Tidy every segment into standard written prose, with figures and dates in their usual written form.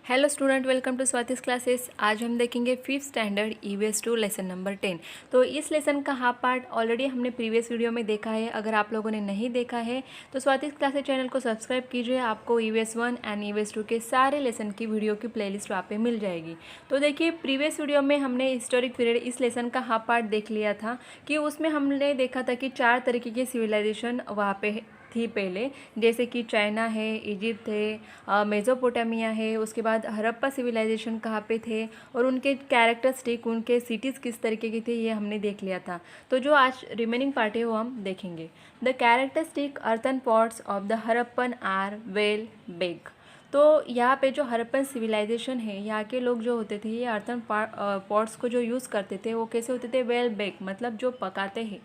Hello student, welcome to Swati's classes. आज हम देखेंगे fifth standard EVS 2 lesson number 10। तो इस लेसन का हाफ पार्ट ऑलरेडी हमने प्रीवियस वीडियो में देखा है। अगर आप लोगों ने नहीं देखा है तो स्वातिस क्लासेस चैनल को सब्सक्राइब कीजिए। आपको ईवीएस 1 एंड ईवीएस 2 के सारे लेसन की वीडियो की प्लेलिस्ट वहाँ पे मिल जाएगी। तो देखिए, प्रीवियस वीडियो में हमने हिस्टोरिक पीरियड इस लेसन का हाफ पार्ट देख लिया था कि उसमें हमने देखा था कि 4 तरीके की सिविलाइजेशन वहाँ पे थी पहले, जैसे कि चाइना है, इजिप्ट है, मेज़ोपोटामिया है, उसके बाद हड़प्पा सिविलाइजेशन कहाँ पे थे और उनके कैरेक्टरिस्टिक, उनके सिटीज़ किस तरीके की थे, ये हमने देख लिया था। तो जो आज रिमेनिंग पार्ट है वो हम देखेंगे। The characteristic earthen pots of the Harappan are well big. तो यहाँ पे जो हड़प्पन सिविलाइजेशन है, यहाँ के लोग जो होते थे, ये अर्थन पॉट्स को जो यूज़ करते थे वो कैसे होते थे? वेल बेक, मतलब जो पकाते हैं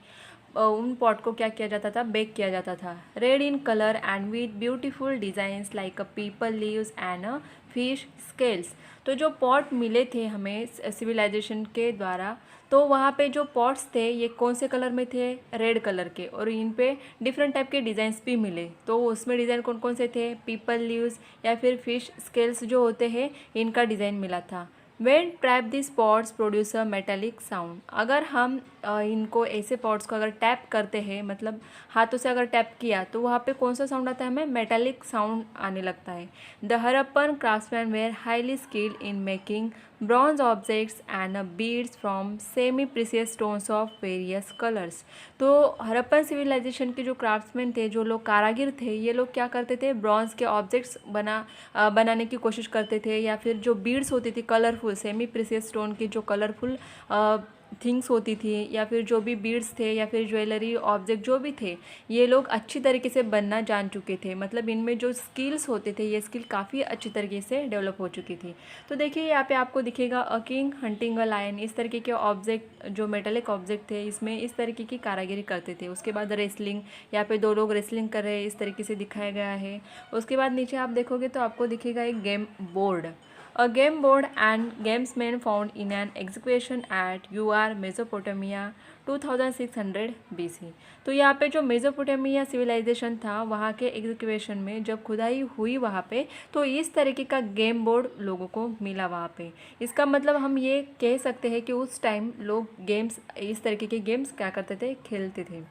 उन पॉट को क्या किया जाता था? बेक किया जाता था। Red in colour and with beautiful designs like a people leaves and a fish scales. तो जो पॉट मिले थे हमें सिविलाइजेशन के द्वारा, तो वहाँ पे जो पॉट्स थे ये कौन से कलर में थे? रेड कलर के। और इन पे डिफरेंट टाइप के डिज़ाइंस भी मिले। तो उसमें डिज़ाइन कौन कौन से थे? पीपल लीव्स या फिर फिश स्केल्स जो होते हैं, इनका डिज़ाइन मिला था। When trap these pods produce a metallic sound। अगर हम इनको ऐसे पॉट्स को अगर टैप करते हैं, मतलब हाथों से अगर टैप किया, तो वहाँ पे कौन सा साउंड आता है? हमें मेटालिक साउंड आने लगता है। The Harappan craftsman were highly skilled in making bronze objects and beads from semi precious stones of various colours. तो हड़प्पन सिविलाइजेशन के जो क्राफ्ट्समैन थे, जो लोग कारागिर थे, ये लोग क्या करते थे? ब्रॉन्ज के ऑब्जेक्ट्स बनाने की कोशिश करते थे, या फिर जो बीड्स होती थी कलरफुल, सेमी प्रीसियस स्टोन की जो कलरफुल थिंग्स होती थी, या फिर जो भी बीड्स थे या फिर ज्वेलरी ऑब्जेक्ट जो भी थे, ये लोग अच्छी तरीके से बनना जान चुके थे। मतलब इनमें जो स्किल्स होते थे, ये स्किल काफ़ी अच्छी तरीके से डेवलप हो चुकी थी। तो देखिए, यहाँ पे आपको दिखेगा a king hunting a lion. इस तरीके के ऑब्जेक्ट, जो मेटेलिक ऑब्जेक्ट थे, इसमें इस तरीके की कारागिरी करते थे। उसके बाद रेसलिंग, यहाँ पे 2 लोग रेसलिंग कर रहे हैं, इस तरीके से दिखाया गया है। उसके बाद नीचे आप देखोगे तो आपको दिखेगा एक game board. A game board and gamesmen found in an excavation at UR Mesopotamia 2600 BC। तो यहाँ पे जो मेसोपोटामिया सिविलाइजेशन था, वहाँ के एग्जीक्यूशन में जब खुदाई हुई वहाँ पे, तो इस तरीके का गेम बोर्ड लोगों को मिला वहाँ पे। इसका मतलब हम ये कह सकते हैं कि उस टाइम लोग गेम्स, इस तरीके के गेम्स क्या करते थे? खेलते थे।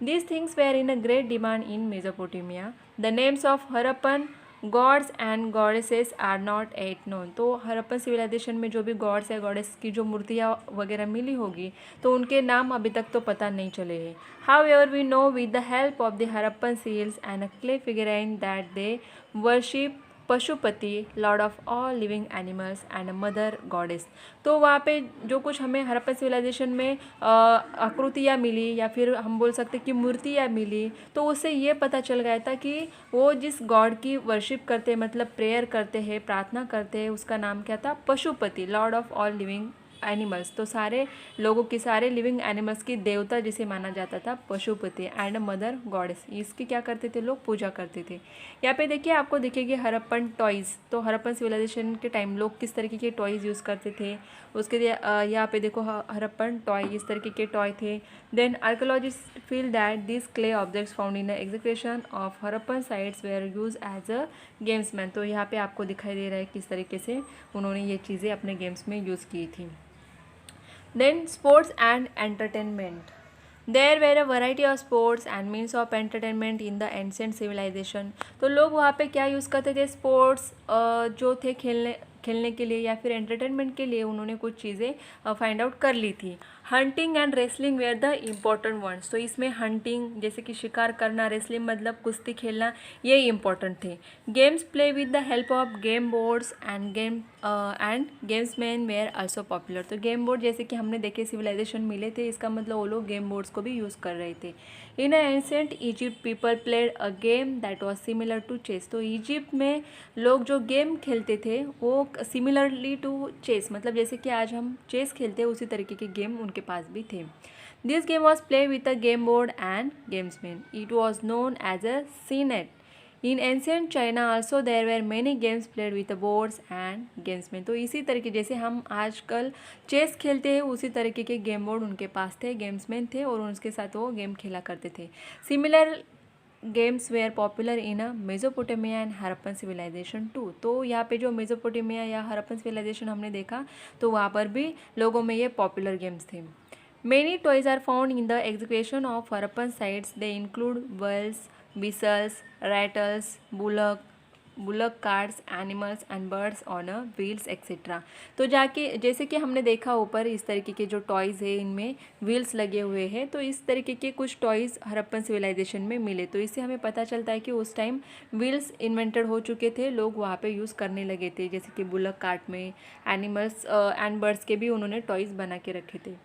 These things were in a great demand in Mesopotamia. The names of Harappan gods and goddesses are not yet known. तो हड़प्पन सिविलाइजेशन में जो भी गॉड्स या गॉडेस की जो मूर्तियाँ वगैरह मिली होगी, तो उनके नाम अभी तक तो पता नहीं चले हैं। However we know with the help of the Harappan seals and a clay figurine that they worship Pashupati, lord of all living animals and a mother goddess. तो वहाँ पे जो कुछ हमें हड़प्पन सिविलाइजेशन में आकृतियाँ मिली, या फिर हम बोल सकते कि मूर्तियाँ मिली, तो उससे ये पता चल गया था कि वो जिस गॉड की वर्शिप करते हैं, मतलब प्रेयर करते हैं, प्रार्थना करते हैं, उसका नाम क्या था? Pashupati, lord of all living animals. तो सारे लोगों की, सारे लिविंग एनिमल्स की देवता जिसे माना जाता था, पशुपति एंड मदर गॉडेस। इसकी क्या करते थे? लोग पूजा करते थे। यहाँ पे देखिए, आपको दिखेगी हड़प्पन टॉयज़। तो हड़प्पन सिविलाइजेशन के टाइम लोग किस तरीके के टॉयज़ यूज़ करते थे, उसके लिए यहाँ पे देखो हड़प्पन टॉय, इस तरीके के टॉय थे। Then archaeologist feel that this clay objects found in the execution of Harappan sites were use as a gamesman. तो यहाँ पे आपको दिखाई दे रहा है किस तरीके से उन्होंने ये चीज़ें अपने गेम्स में यूज़ की थी। Then sports and entertainment. There were a variety of sports and means of entertainment in the ancient civilisation. तो लोग वहाँ पे क्या यूज़ करते थे? स्पोर्ट्स जो थे, खेलने खेलने के लिए या फिर एंटरटेनमेंट के लिए उन्होंने कुछ चीज़ें फाइंड आउट कर ली थी। Hunting and wrestling were the important ones. तो इसमें हंटिंग जैसे कि शिकार करना, रेसलिंग मतलब कुश्ती खेलना, ये इम्पॉर्टेंट थे। Games play with the help of game boards and gamesman were also popular. तो गेम बोर्ड जैसे कि हमने देखे सिविलाइजेशन मिले थे, इसका मतलब वो लोग गेम बोर्ड्स को भी यूज़ कर रहे थे। In ancient Egypt people played a game that was similar to chess. तो इजिप्ट में लोग जो गेम खेलते थे वो सिमिलरली टू चेस, मतलब जैसे कि आज हम चेस खेलते हैं, उसी तरीके के गेम उनके पास भी थे। This game was play with a game board and gamesman. It was known as a senet. In ancient China also there were many games played with boards and gamesman. तो इसी तरीके जैसे हम आजकल चेस खेलते हैं, उसी तरीके के गेम बोर्ड उनके पास थे, गेम्समैन थे, और उनके साथ वो गेम खेला करते थे। Similar games were popular in Mesopotamia and Harappan civilisation too. तो यहाँ पे जो मेसोपोटामिया या हड़प्पन सिविलाइजेशन हमने देखा तो वहाँ पर भी लोगों में ये पॉपुलर गेम्स थे। Many toys are found in the excavation of Harappan sites. They include wells, whistles, rattles, bullock carts, animals and birds on wheels etc. तो जाके जैसे कि हमने देखा ऊपर इस तरीके के जो टॉयज़ है इनमें व्हील्स लगे हुए हैं, तो इस तरीके के कुछ टॉयज़ हड़प्पन सिविलाइजेशन में मिले। तो इससे हमें पता चलता है कि उस टाइम व्हील्स इन्वेंटेड हो चुके थे, लोग वहाँ पे यूज़ करने लगे थे। जैसे कि बुलक कार्ट में एनिमल्स एंड बर्ड्स के भी उन्होंने टॉयज़ बना के रखे थे।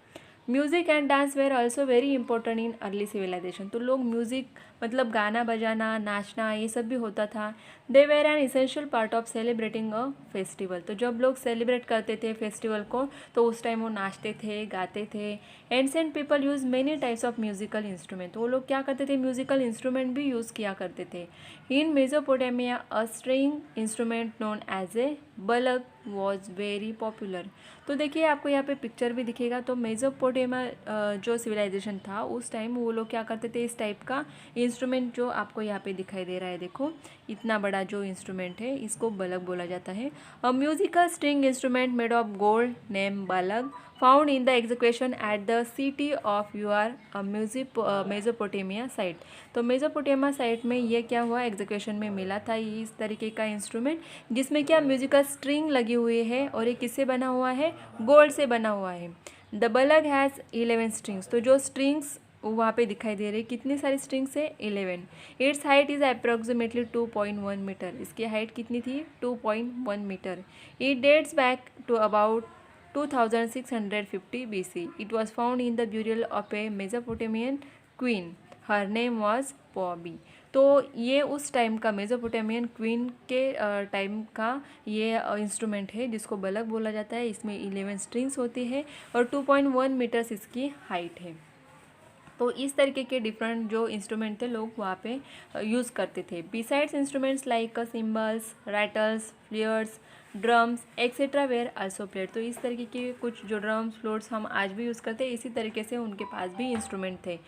Music and dance were also very important in early civilisation. तो लोग म्यूज़िक मतलब गाना बजाना नाचना ये सब भी होता था। They were N essential part of celebrating a festival. तो जब लोग सेलिब्रेट करते थे फेस्टिवल को तो उस टाइम वो नाचते थे गाते थे। Ancient people use many types of musical instrument. तो वो लोग क्या करते थे, म्यूजिकल इंस्ट्रूमेंट भी यूज़ किया करते थे। In Mesopotamia a string instrument known as a balag was very popular. तो देखिए आपको यहाँ पे पिक्चर भी दिखेगा। तो मेसोपोटामिया जो सिविलाइजेशन था उस टाइम वो लोग क्या करते थे, इस टाइप का इंस्ट्रूमेंट जो आपको यहाँ पे दिखाई दे रहा है, देखो इतना बड़ा जो इंस्ट्रूमेंट है इसको बलग बोला जाता है। A musical string instrument made of gold name balag found in the execution at the city of Ur Mesopotamia site. तो मेसोपोटामिया साइट में ये क्या हुआ, एग्जीक्यूशन में मिला था ये इस तरीके का इंस्ट्रूमेंट जिसमें क्या म्यूजिकल स्ट्रिंग लगी हुई है और ये किससे बना हुआ है, गोल्ड से बना हुआ है। The balag has 11 strings. तो जो स्ट्रिंग्स वहाँ पे दिखाई दे रही, कितनी सारी स्ट्रिंग्स है, 11। Its height is approximately 2.1 metre. इसकी हाइट कितनी थी, 2.1 metre. It dates back to about 2650 BC. It was found in the burial of a Mesopotamian queen. Her name was Pobi. तो ये उस टाइम का मेसोपोटामियन क्वीन के time का ये इंस्ट्रूमेंट है जिसको बलग बोला जाता है। इसमें 11 स्ट्रिंग्स होती है और 2.1 मीटर्स इसकी हाइट है। तो इस तरीके के डिफरेंट जो इंस्ट्रूमेंट थे लोग वहाँ पे यूज़ करते थे। Besides instruments like symbols, rattles, फ्लेयर्स, drums etcetera where also played. तो इस तरीके के कुछ जो ड्रम्स फ्लोट्स हम आज भी यूज़ करते हैं, इसी तरीके से उनके पास भी इंस्ट्रूमेंट थे।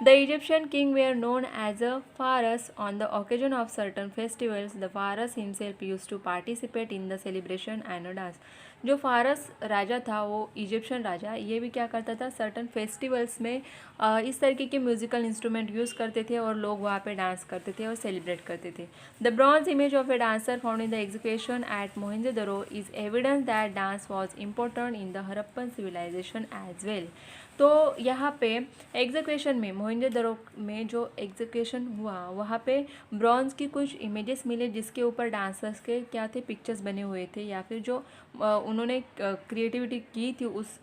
The Egyptian king were known as a pharaohs on the occasion of certain festivals. The pharaohs himself use to participate in the celebration and dance. जो फारस राजा था वो इजिप्शियन राजा, ये भी क्या करता था, सर्टन फेस्टिवल्स में इस तरीके के म्यूजिकल इंस्ट्रूमेंट यूज़ करते थे और लोग वहाँ पे डांस करते थे और सेलिब्रेट करते थे। The bronze image of a dancer found in the execution at Mohenjodaro is evidence that dance was important in the Harappan civilisation as well. तो यहाँ पे एग्जीक्यूशन में मोहनजोदड़ो में जो एग्जीक्यूशन हुआ वहाँ पे ब्रॉन्ज की कुछ इमेजेस मिले जिसके ऊपर डांसर्स के क्या थे, पिक्चर्स बने हुए थे या फिर जो उन्होंने क्रिएटिविटी की थी उस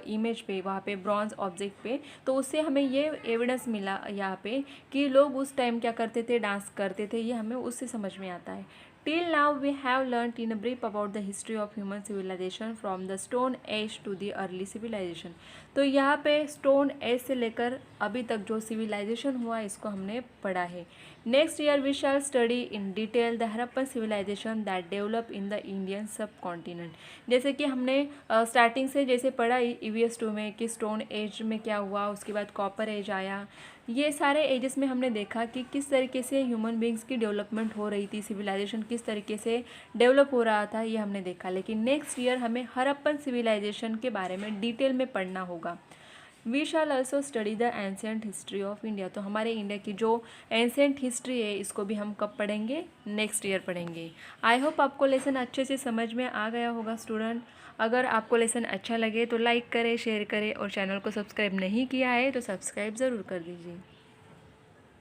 इमेज पे, वहाँ पे ब्रॉन्ज ऑब्जेक्ट पे। तो उससे हमें ये एविडेंस मिला यहाँ पे कि लोग उस टाइम क्या करते थे, डांस करते थे, ये हमें उससे समझ में आता है। Till now we have learnt in a brief about the history of human civilization from the Stone Age to the early civilization। तो यहाँ पे स्टोन एज से लेकर अभी तक जो सिविलाइजेशन हुआ इसको हमने पढ़ा है। Next year we shall study in detail the Harappan civilisation that develop in the Indian subcontinent. जैसे कि हमने स्टार्टिंग से जैसे पढ़ा EVS 2 में कि स्टोन एज में क्या हुआ, उसके बाद कॉपर एज आया, ये सारे एजेस में हमने देखा कि किस तरीके से ह्यूमन बींग्स की डेवलपमेंट हो रही थी, सिविलाइजेशन किस तरीके से डेवलप हो रहा था, ये हमने देखा। लेकिन नेक्स्ट ईयर हमें हड़प्पन सिविलाइजेशन के बारे में डिटेल में पढ़ना होगा। We shall also study the ancient history of India. तो हमारे इंडिया की जो एंशिएंट हिस्ट्री है इसको भी हम कब पढ़ेंगे, नेक्स्ट ईयर पढ़ेंगे। आई होप आपको लेसन अच्छे से समझ में आ गया होगा स्टूडेंट। अगर आपको लेसन अच्छा लगे तो लाइक करें, शेयर करें और चैनल को सब्सक्राइब नहीं किया है तो सब्सक्राइब ज़रूर कर दीजिए।